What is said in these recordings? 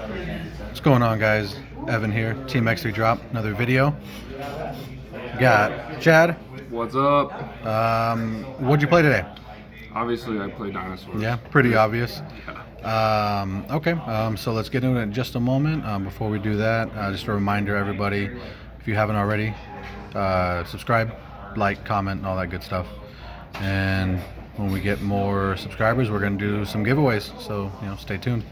What's going on, guys? Evan here, Team X3 Drop, another video. Got Chad. What's up? What'd you play today? Obviously, I play dinosaurs. Yeah, pretty obvious. Yeah. Okay, so let's get into it in just a moment. Before we do that, just a reminder, everybody, if you haven't already, subscribe, like, comment, and all that good stuff. And when we get more subscribers, we're going to do some giveaways, so stay tuned.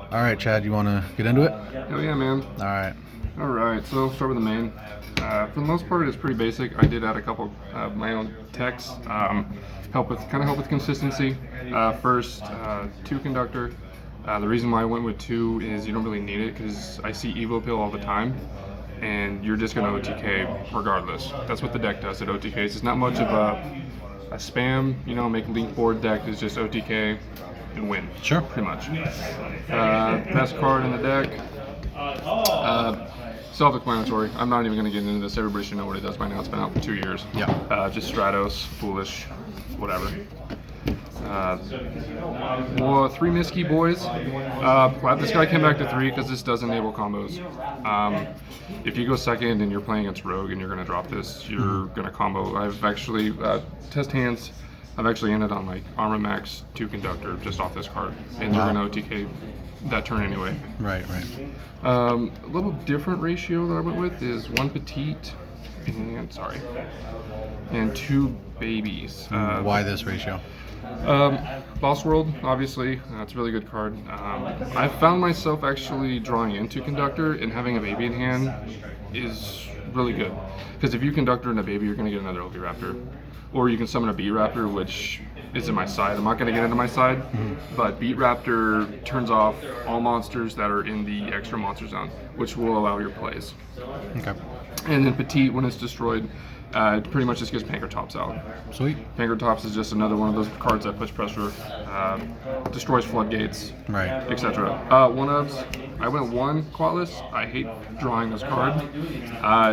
All right, Chad, you want to get into it? Oh yeah, man. All right. All right. So I'll start with the main. For the most part, it's pretty basic. I did add a couple of my own techs. Help with consistency. First, 2 conductor. The reason why I went with 2 is you don't really need it because I see Evo Pill all the time, and you're just gonna OTK regardless. That's what the deck does. It OTKs. It's not much of a spam. Make link board deck is just OTK. And win. Sure. Pretty much. Best card in the deck. Self-explanatory. I'm not even going to get into this. Everybody should know what it does by now. It's been out for 2 years. Yeah. Just Stratos, Foolish, whatever. 3 Misky boys. Glad this guy came back to 3 because this does enable combos. If you go second and you're playing against Rogue and you're going to drop this, you're going to combo. I've actually test hands. I've actually ended on like Armor Max 2 Conductor just off this card, and you're gonna OTK that turn anyway. Right. A little different ratio that I went with is 1 Petite and 2 babies. Why this ratio? Boss World, obviously, it's a really good card. I found myself actually drawing into Conductor, and having a baby in hand is really good. Because if you Conductor and a baby, you're going to get another Oviraptor. Or you can summon a Beat Raptor, which is in my side. I'm not going to get into my side, but Beat Raptor turns off all monsters that are in the extra monster zone, which will allow your plays. Okay. And then Petite, when it's destroyed, it pretty much just gets Pankratops out. Sweet. Pankratops is just another one of those cards that puts pressure, destroys floodgates, Right. etc. 1-ups, I went 1 Quatless. I hate drawing this card.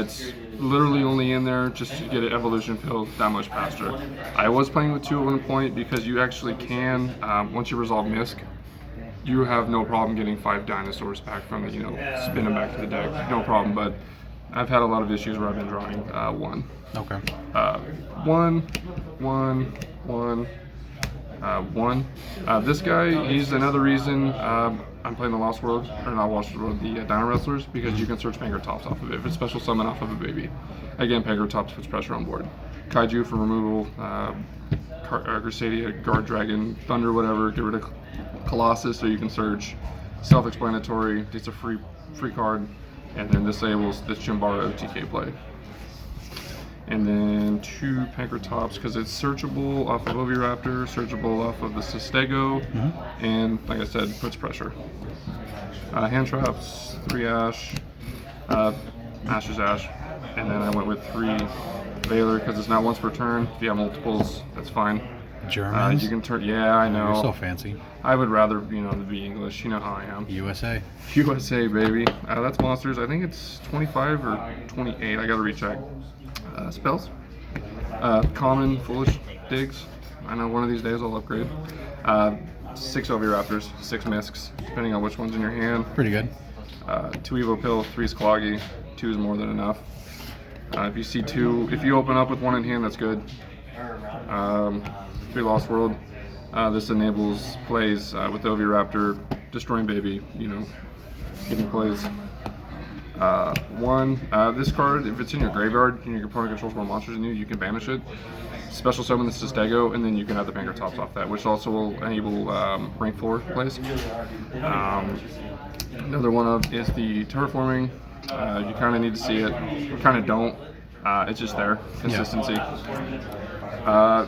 It's literally only in there just to get an evolution pill that much faster. I was playing with 2 at one point because you actually can, once you resolve Misk, you have no problem getting 5 dinosaurs back from the, spin them back to the deck. No problem, but I've had a lot of issues where I've been drawing 1. Okay. 1. This guy, he's another reason I'm playing the Lost World, or not Lost World, the Dino Wrestlers, because you can search Pankratops off of it. If it's special summon off of a baby. Again, Pankratops puts pressure on board. Kaiju for removal, Crusadia, Guard Dragon, Thunder, whatever, get rid of Colossus so you can search. Self-explanatory, it's a free card, and then disables this Chimbara OTK play. And then 2 Pankratops because it's searchable off of Oviraptor, searchable off of the Sestego, and like I said, puts pressure. Hand traps, 3 Ash, Ash is Ash, and then I went with 3 Valor because it's not once per turn. If you have multiples, that's fine. Germans? You can turn. Yeah, I know. You're so fancy. I would rather, be English. You know how I am. USA. USA, baby. That's monsters. I think it's 25 or 28. I gotta recheck. Spells. Common, Foolish, Digs. I know one of these days I'll upgrade. 6 Oviraptors, 6 Misks, depending on which one's in your hand. Pretty good. 2 Evo Pill, 3 Scloggy. 2 is more than enough. If you see 2, if you open up with 1 in hand, that's good. 3 Lost World. This enables plays with the Oviraptor, destroying baby, getting plays. 1, this card, if it's in your graveyard and your opponent controls more monsters than you, you can banish it. Special summon the Sestego, and then you can have the Pankratops off that, which also will enable rank 4 plays. Another one is the Terraforming. You kind of need to see it. You kind of don't. It's just there. Consistency.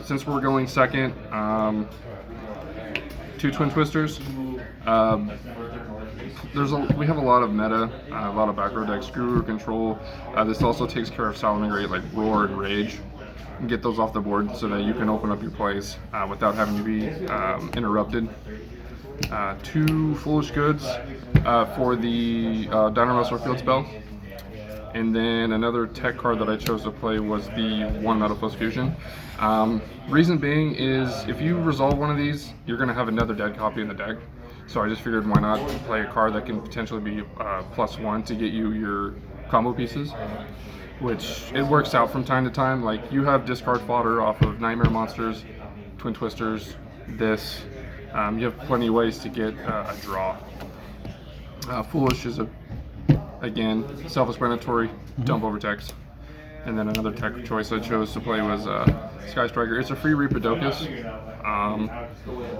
Since we're going second, 2 Twin Twisters. We have a lot of meta, a lot of back row decks, Guru, Control. This also takes care of Salamangreat like Roar and Rage. And get those off the board so that you can open up your plays without having to be interrupted. 2 Foolish Goods for the Dino Wrestler Field spell. And then another tech card that I chose to play was the 1 Metal Plus Fusion. Reason being is if you resolve one of these, you're going to have another dead copy in the deck. So I just figured why not play a card that can potentially be +1 to get you your combo pieces, which it works out from time to time. Like you have discard fodder off of Nightmare Monsters, Twin Twisters, this. You have plenty of ways to get a draw. Foolish is again self-explanatory, dump over text. And then another tech choice I chose to play was Sky Striker. It's a free Reapodocus.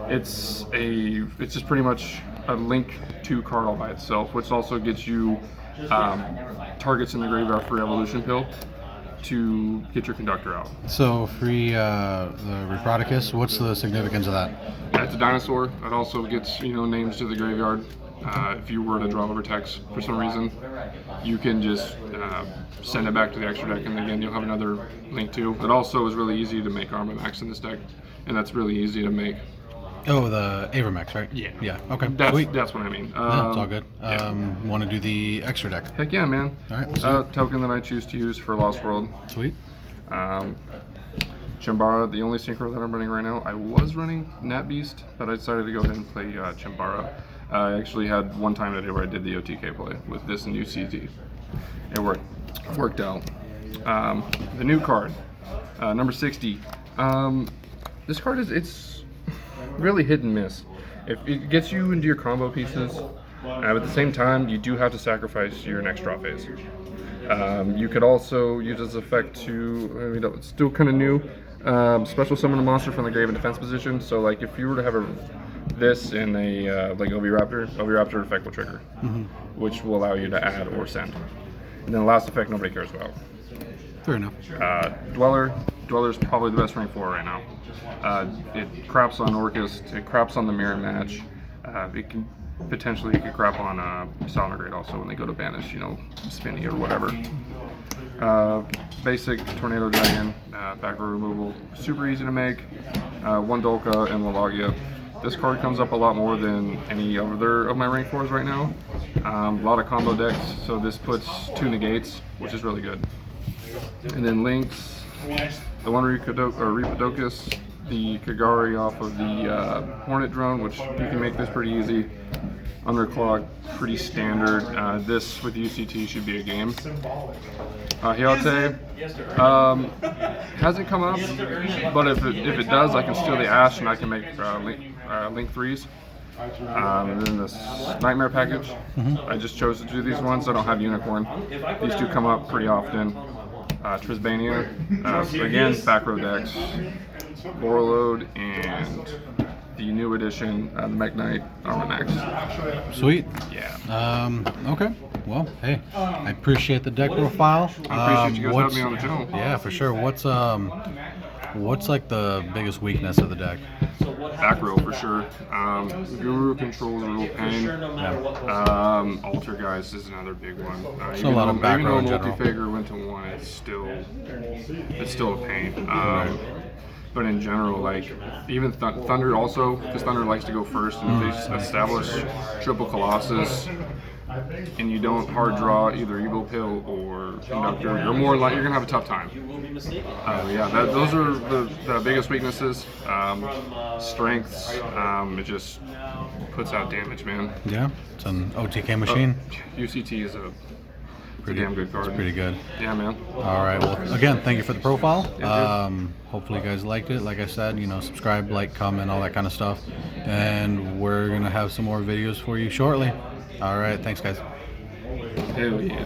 It's just pretty much a Link 2 card all by itself, which also gets you targets in the graveyard for Evolution Pill to get your Conductor out. So free the Reapodocus. What's the significance of that? It's a dinosaur. It also gets names to the graveyard. If you were to draw over text for some reason, you can just send it back to the extra deck, and again you'll have another Link 2. It also is really easy to make Armor Max in this deck, and that's really easy to make. Oh, the Avermax, right? Yeah. Yeah. Okay. That's what I mean. No, it's all good. Want to do the extra deck? Heck yeah, man. All right. Token that I choose to use for Lost World. Sweet. Chimbara, the only synchro that I'm running right now. I was running Nat Beast, but I decided to go ahead and play Chimbara. I actually had one time today where I did the OTK play with this and UCT. It worked out. The new card, number 60. This card it's really hit and miss. If it gets you into your combo pieces, at the same time you do have to sacrifice your next draw phase. You could also use this effect to, it's still kind of new, special summon a monster from the grave in defense position. So like if you were to have this in a like Oviraptor effect will trigger, which will allow you to add or send. And then the last effect nobody cares about. Fair enough. Dweller's probably the best rank 4 right now. It craps on Orcus, it craps on the Mirror Match. It can potentially crap on Salamangreat also when they go to banish, Spinny or whatever. Basic Tornado Dragon, back row removal, super easy to make. 1 Dolka and Lalagia. This card comes up a lot more than any other of my rank 4s right now. A lot of combo decks, so this puts 2 negates, which is really good. And then links, the one Reapodocus, the Kagari off of the Hornet Drone, which you can make this pretty easy. Underclock, pretty standard. This with UCT should be a game. Hyate hasn't come up, but if it does, I can steal the Ash and I can make Link 3s. And then this Nightmare package. I just chose to do these ones. I don't have Unicorn. These two come up pretty often. Trisbania, again, back row decks. Borreload, and the new edition, the Mech Knight Armor Max. Sweet. Yeah. Okay. Well, hey, I appreciate the deck profile. I appreciate you guys having me on the channel. Yeah, for sure. What's like the biggest weakness of the deck? Back row for sure. Guru controls a real pain. Yeah. Altergeist is another big one. So a lot of back row in general. Multi-figure went to 1, it's still a pain. But in general, like even Thunder also, because Thunder likes to go first, and if they establish triple Colossus and you don't hard draw either Evil Pill or Conductor, you're gonna have a tough time. Those are the biggest weaknesses. Strengths, it just puts out damage, man. Yeah, it's an OTK machine. UCT is a damn good card. It's pretty good. Yeah, man. All right. Well, again, thank you for the profile. Hopefully you guys liked it. Like I said, subscribe, like, comment, all that kind of stuff. And we're gonna have some more videos for you shortly. All right. Thanks, guys. Hell yeah.